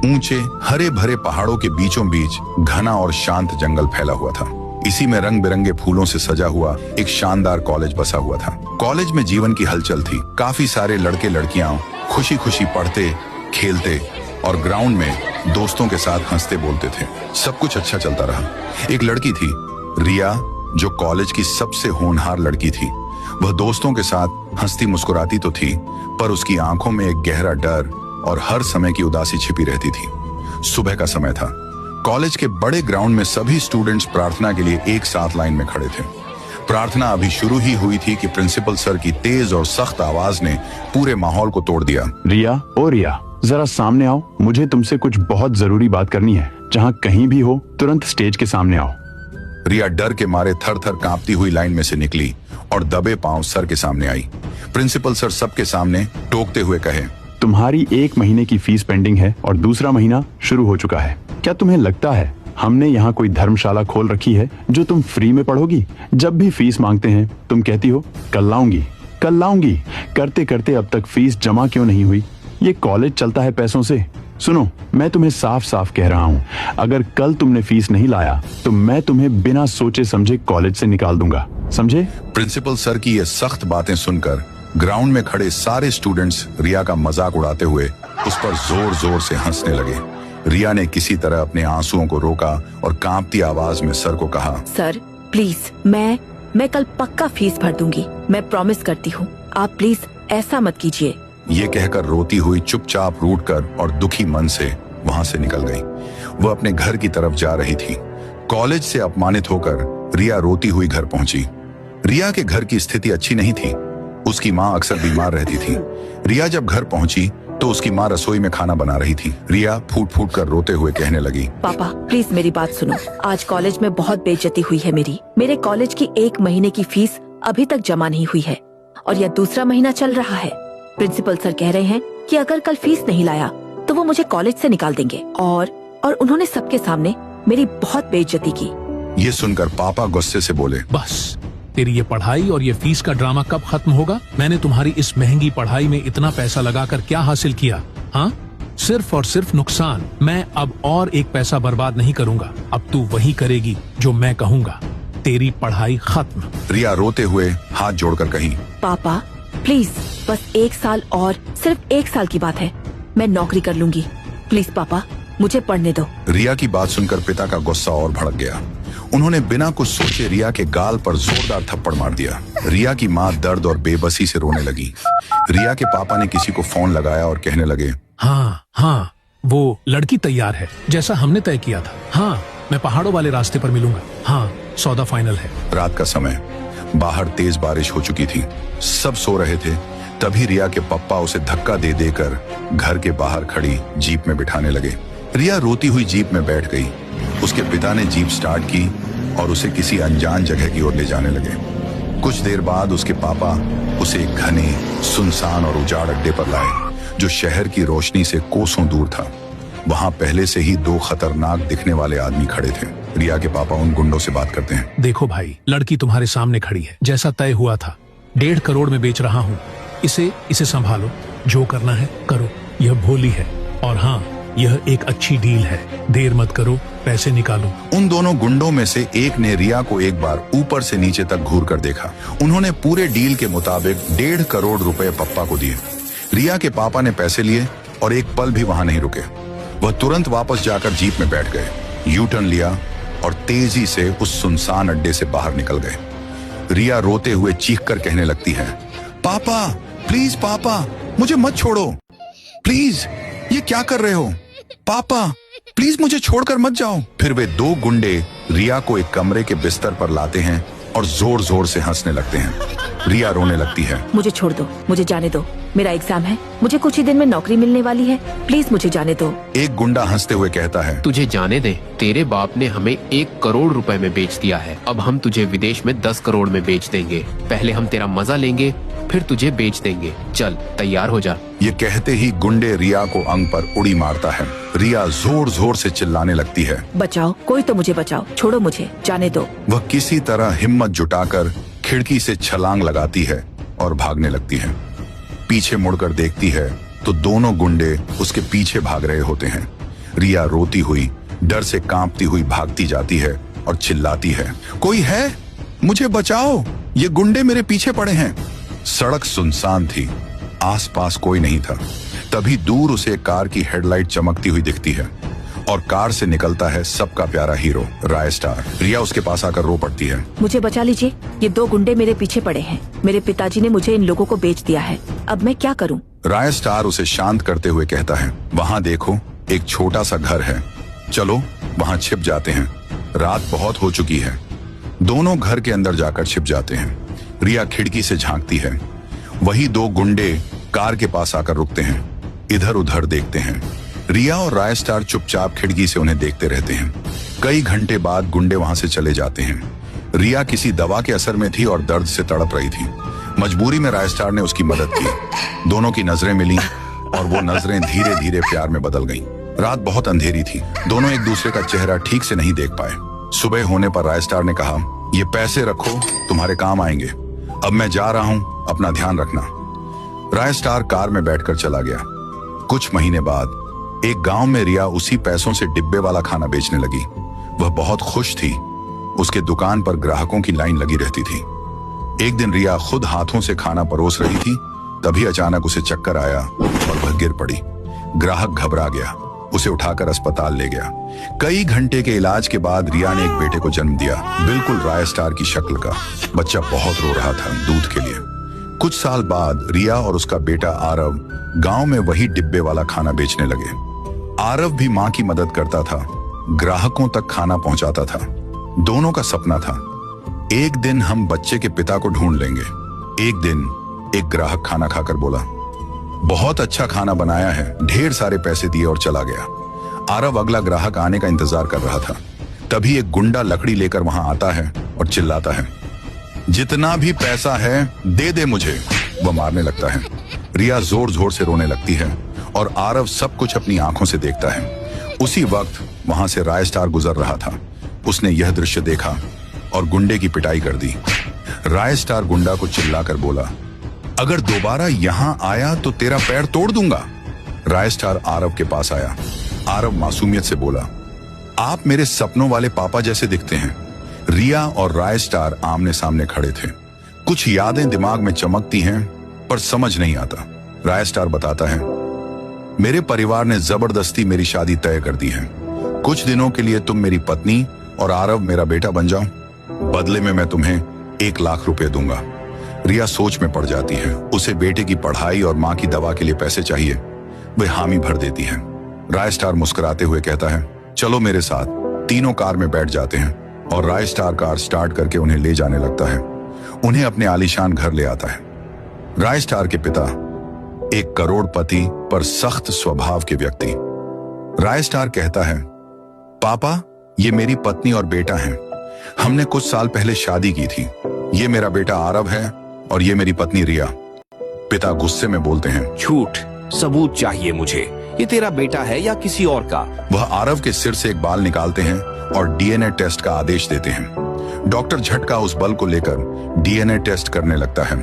ऊंचे हरे भरे पहाड़ों के बीचों बीच घना और शांत जंगल फैला हुआ था। इसी में रंग बिरंगे फूलों से सजा हुआ एक शानदार कॉलेज बसा हुआ था। कॉलेज में जीवन की हलचल थी। काफी सारे लड़के लड़कियां खुशी खुशी पढ़ते, खेलते और ग्राउंड में दोस्तों के साथ हंसते बोलते थे। सब कुछ अच्छा चलता रहा। एक लड़की थी, रिया, जो कॉलेज की सबसे होनहार लड़की थी। वह दोस्तों के साथ हंसती मुस्कुराती तो थी, पर उसकी आंखों में एक गहरा डर और हर समय की उदासी छिपी रहती थी। सुबह का समय था। कॉलेज के बड़े ग्राउंड में सभी स्टूडेंट्स प्रार्थना के लिए एक साथ लाइन में खड़े थे। प्रार्थना अभी शुरू ही हुई थी कि प्रिंसिपल सर की तेज और सख्त आवाज ने पूरे माहौल को तोड़ दिया। रिया, ओ रिया, जरा सामने आओ। मुझे तुमसे कुछ बहुत जरूरी बात करनी है। जहाँ कहीं भी हो, तुरंत स्टेज के सामने आओ। रिया डर के मारे थर थर कांपती हुई लाइन में से निकली और दबे पांव सर के सामने आई। प्रिंसिपल सर सबके सामने टोकते हुए कहे, तुम्हारी 1 महीने की फीस पेंडिंग है और दूसरा महीना शुरू हो चुका है। क्या तुम्हें लगता है हमने यहाँ कोई धर्मशाला खोल रखी है जो तुम फ्री में पढ़ोगी? जब भी फीस मांगते हैं तुम कहती हो कल लाऊंगी, कल लाऊंगी। करते करते अब तक फीस जमा क्यों नहीं हुई? ये कॉलेज चलता है पैसों से। सुनो, मैं तुम्हें साफ साफ कह रहा हूँ, अगर कल तुमने फीस नहीं लाया तो मैं तुम्हें बिना सोचे समझे कॉलेज से निकाल दूंगा, समझे? प्रिंसिपल सर की ये सख्त बातें सुनकर ग्राउंड में खड़े सारे स्टूडेंट्स रिया का मजाक उड़ाते हुए उस पर जोर जोर से हंसने लगे। रिया ने किसी तरह अपने आंसुओं को रोका और कांपती आवाज में सर को कहा, सर प्लीज, मैं कल पक्का फीस भर दूंगी। मैं प्रॉमिस करती हूँ, आप प्लीज ऐसा मत कीजिए। ये कहकर रोती हुई चुपचाप रूठकर और दुखी मन से वहां से निकल गई। वह अपने घर की तरफ जा रही थी। कॉलेज से अपमानित होकर रिया रोती हुई घर पहुंची। रिया के घर की स्थिति अच्छी नहीं थी। उसकी माँ अक्सर बीमार रहती थी। रिया जब घर पहुंची तो उसकी माँ रसोई में खाना बना रही थी। रिया फूट फूट कर रोते हुए कहने लगी, पापा प्लीज मेरी बात सुनो। आज कॉलेज में बहुत बेइज्जती हुई है मेरी। मेरे कॉलेज की 1 महीने की फीस अभी तक जमा नहीं हुई है और यह दूसरा महीना चल रहा है। प्रिंसिपल सर कह रहे हैं कि अगर कल फीस नहीं लाया तो वो मुझे कॉलेज से निकाल देंगे और उन्होंने सबके सामने मेरी बहुत बेइज्जती की। ये सुनकर पापा गुस्से से बोले, बस तेरी ये पढ़ाई और ये फीस का ड्रामा कब खत्म होगा? मैंने तुम्हारी इस महंगी पढ़ाई में इतना पैसा लगाकर क्या हासिल किया? हाँ, सिर्फ और सिर्फ नुकसान। मैं अब और एक पैसा बर्बाद नहीं करूँगा। अब तू वही करेगी जो मैं कहूँगा। तेरी पढ़ाई खत्म। रिया रोते हुए हाथ जोड़कर कही, पापा प्लीज, बस 1 साल और, सिर्फ 1 साल की बात है। मैं नौकरी कर लूंगी। प्लीज पापा मुझे पढ़ने दो। रिया की बात सुनकर पिता का गुस्सा और भड़क गया। उन्होंने बिना कुछ सोचे रिया के गाल पर जोरदार थप्पड़ मार दिया। रिया की माँ दर्द और बेबसी से रोने लगी। रिया के पापा ने किसी को फोन लगाया और कहने लगे, हाँ, वो लड़की तैयार है जैसा हमने तय किया था। हाँ, मैं पहाड़ों वाले रास्ते पर मिलूंगा। हाँ, सौदा फाइनल है। रात का समय, बाहर तेज बारिश हो चुकी थी। सब सो रहे थे। तभी रिया के पप्पा उसे धक्का दे देकर घर के बाहर खड़ी जीप में बिठाने लगे। रिया रोती हुई जीप में बैठ गई। उसके पिता ने जीप स्टार्ट की और उसे किसी अनजान जगह की ओर ले जाने लगे। कुछ देर बाद उसके पापा उसे एक घने, सुनसान और उजाड़ अड्डे पर लाए, जो शहर की रोशनी से कोसों दूर था। वहां पहले से ही 2 खतरनाक दिखने वाले आदमी खड़े थे। रिया के पापा उन गुंडों से बात करते हैं, देखो भाई, लड़की तुम्हारे सामने खड़ी है। जैसा तय हुआ था, 1.5 करोड़ में बेच रहा हूँ। इसे संभालो, जो करना है करो। यह भोली है और हाँ, यह एक अच्छी डील है। देर मत करो, पैसे निकालो। उन दोनों गुंडों में से एक ने रिया को एक बार ऊपर से नीचे तक घूर कर देखा। उन्होंने पूरे डील के मुताबिक 1.5 करोड़ रुपए पप्पा को दिए। रिया के पापा ने पैसे लिए और एक पल भी वहां नहीं रुके। वह तुरंत वापस जाकर जीप में बैठ गए, यू टर्न लिया और तेजी से उस सुनसान अड्डे से बाहर निकल गए। रिया रोते हुए चीखकर कहने लगती है, पापा प्लीज, पापा मुझे मत छोड़ो, प्लीज, ये क्या कर रहे हो? पापा प्लीज मुझे छोड़कर मत जाओ। फिर वे 2 गुंडे रिया को एक कमरे के बिस्तर पर लाते हैं और जोर जोर से हंसने लगते हैं। रिया रोने लगती है, मुझे छोड़ दो, मुझे जाने दो। मेरा एग्जाम है, मुझे कुछ ही दिन में नौकरी मिलने वाली है। प्लीज मुझे जाने दो। एक गुंडा हंसते हुए कहता है, तुझे जाने दे। तेरे बाप ने हमें 1 करोड़ रुपए में बेच दिया है। अब हम तुझे विदेश में 10 करोड़ में बेच देंगे। पहले हम तेरा मजा लेंगे, फिर तुझे बेच देंगे। चल तैयार हो जा। ये कहते ही गुंडे रिया को अंग पर उड़ी मारता है। रिया जोर जोर से चिल्लाने लगती है, बचाओ, कोई तो मुझे बचाओ, छोड़ो मुझे, जाने दो। वह किसी तरह हिम्मत जुटाकर खिड़की से छलांग लगाती है और भागने लगती है। पीछे मुड़कर देखती है तो दोनों गुंडे उसके पीछे भाग रहे होते हैं। रिया रोती हुई, डर से कांपती हुई भागती जाती है और चिल्लाती है, कोई है? मुझे बचाओ, ये गुंडे मेरे पीछे पड़े हैं। सड़क सुनसान थी, आसपास कोई नहीं था। तभी दूर उसे एक कार की हेडलाइट चमकती हुई दिखती है और कार से निकलता है सबका प्यारा हीरो राय स्टार। रिया उसके पास आकर रो पड़ती है। मुझे बचा लीजिए, ये 2 गुंडे मेरे पीछे पड़े हैं। मेरे पिताजी ने मुझे इन लोगों को बेच दिया है, अब मैं क्या करूं? राय स्टार उसे शांत करते हुए कहता है, वहां देखो, एक छोटा सा घर है, चलो वहां छिप जाते हैं, रात बहुत हो चुकी है। दोनों घर के अंदर जाकर छिप जाते हैं। रिया खिड़की से झांकती है। वही 2 गुंडे कार के पास आकर रुकते हैं, इधर उधर देखते हैं। रिया और राय स्टार चुपचाप खिड़की से उन्हें देखते रहते हैं। कई घंटे बाद गुंडे वहां से चले जाते हैं। रिया किसी दवा के असर में थी और दर्द से तड़प रही थी। मजबूरी में राय स्टार ने उसकी मदद की। दोनों की नजरें मिली और वो नजरें धीरे धीरे प्यार में बदल गईं। रात बहुत अंधेरी थी, दोनों एक दूसरे का चेहरा ठीक से नहीं देख पाए। सुबह होने पर राय स्टार ने कहा, ये पैसे रखो, तुम्हारे काम आएंगे। अब मैं जा रहा हूं, अपना ध्यान रखना। राय स्टार कार में बैठकर चला गया। कुछ महीने बाद एक गांव में रिया उसी पैसों से डिब्बे वाला खाना बेचने लगी। वह बहुत खुश थी। उसके दुकान पर ग्राहकों की लाइन लगी रहती थी। एक दिन रिया खुद हाथों से खाना परोस रही थी, तभी अचानक उसे चक्कर आया और वह गिर पड़ी। ग्राहक घबरा गया, उसे उठाकर अस्पताल ले गया। कई घंटे के इलाज के बाद रिया ने एक बेटे को जन्म दिया, बिल्कुल राय स्टार की शक्ल का। बच्चा बहुत रो रहा था दूध के लिए। कुछ साल बाद रिया और उसका बेटा आरव गांव में वही डिब्बे वाला खाना बेचने लगे। आरव भी मां की मदद करता था, ग्राहकों तक खाना पहुंचाता था। दोनों का सपना था, एक दिन हम बच्चे के पिता को ढूंढ लेंगे। एक दिन एक ग्राहक खाना खाकर बोला, बहुत अच्छा खाना बनाया है। ढेर सारे पैसे दिए और चला गया। आरव अगला ग्राहक आने का इंतजार कर रहा था। तभी एक गुंडा लकड़ी लेकर वहां आता है और चिल्लाता है, जितना भी पैसा है दे दे मुझे। वह मारने लगता है। रिया जोर जोर से रोने लगती है और आरव सब कुछ अपनी आंखों से देखता है। उसी वक्त वहां से राय स्टार गुजर रहा था। उसने यह दृश्य देखा और गुंडे की पिटाई कर दी। राय स्टार गुंडा को चिल्लाकर बोला, अगर दोबारा यहां आया तो तेरा पैर तोड़ दूंगा। राय स्टार आरव के पास आया। आरव मासूमियत से बोला, आप मेरे सपनों वाले पापा जैसे दिखते हैं। रिया और राय स्टार आमने सामने खड़े थे। कुछ यादें दिमाग में चमकती हैं पर समझ नहीं आता। राय स्टार बताता है, मेरे परिवार ने जबरदस्ती मेरी शादी तय कर दी है। कुछ दिनों के लिए तुम मेरी पत्नी और आरव मेरा बेटा बन जाओ, बदले में मैं तुम्हें 1 लाख रुपए दूंगा। रिया सोच में पड़ जाती है। उसे बेटे की पढ़ाई और मां की दवा के लिए पैसे चाहिए। वह हामी भर देती है। राय स्टार मुस्कुराते हुए कहता है, चलो मेरे साथ। तीनों कार में बैठ जाते हैं और राय स्टार कार स्टार्ट करके उन्हें ले जाने लगता है। उन्हें अपने आलीशान घर ले आता है। राय स्टार के पिता एक करोड़पति पर सख्त स्वभाव के व्यक्ति। राय स्टार कहता है, पापा ये मेरी पत्नी और बेटा हैं। हमने कुछ साल पहले शादी की थी। ये मेरा बेटा आरव है और ये मेरी पत्नी रिया। पिता गुस्से में बोलते हैं, झूठ, सबूत चाहिए मुझे। ये तेरा बेटा है या किसी और का? वह आरव के सिर से एक बाल निकालते हैं और डीएनए टेस्ट का आदेश देते हैं। डॉक्टर झटका उस बल को लेकर डीएनए टेस्ट करने लगता है।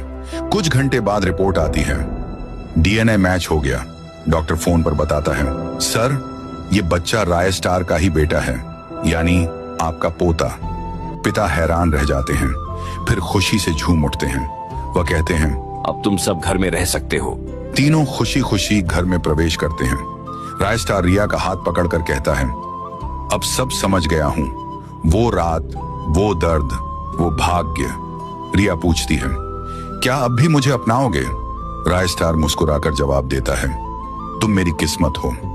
कुछ घंटे बाद रिपोर्ट आती है, डीएनए मैच हो गया। डॉक्टर फोन पर बताता है, सर ये बच्चा राय स्टार का ही बेटा है, यानी आपका पोता। पिता हैरान रह जाते हैं, फिर खुशी से झूम उठते हैं। वह कहते हैं, अब तुम सब घर में रह सकते हो। तीनों खुशी खुशी घर में प्रवेश करते हैं। राय स्टार रिया का हाथ पकड़कर कहता है, अब सब समझ गया हूं। वो रात, वो दर्द, वो भाग्य। रिया पूछती है, क्या अब भी मुझे अपनाओगे? राय स्टार मुस्कुराकर जवाब देता है, तुम मेरी किस्मत हो।